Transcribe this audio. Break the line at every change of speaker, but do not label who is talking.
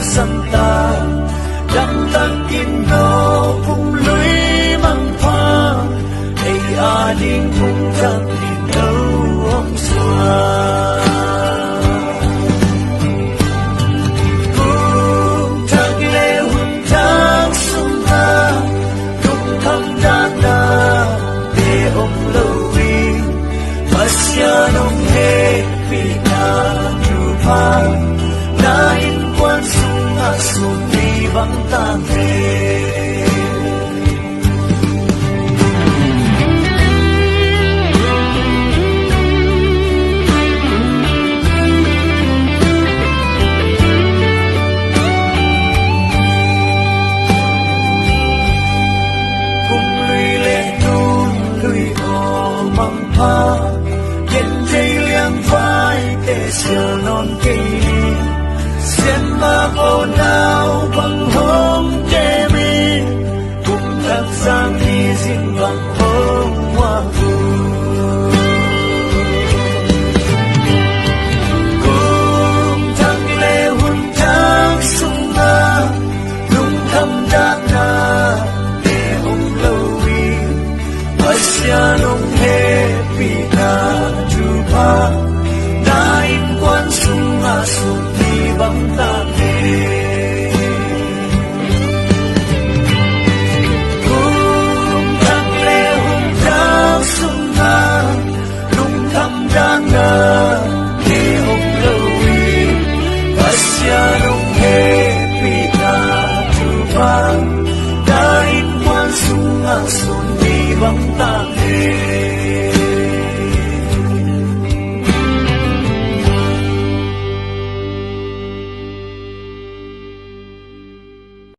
santa đặng takin no kum lui mang pha ei a ding kum tang in đâu ông xua kum tang le hum tang sum ta kum thăm đa ta để ông lâu vi masya nong he vi na tu pa na in quan sung a sum đi vắng tan về cùng lùi lệ tu lùi o mang pha yên dây liang vai để sửa non cây sen ma vô na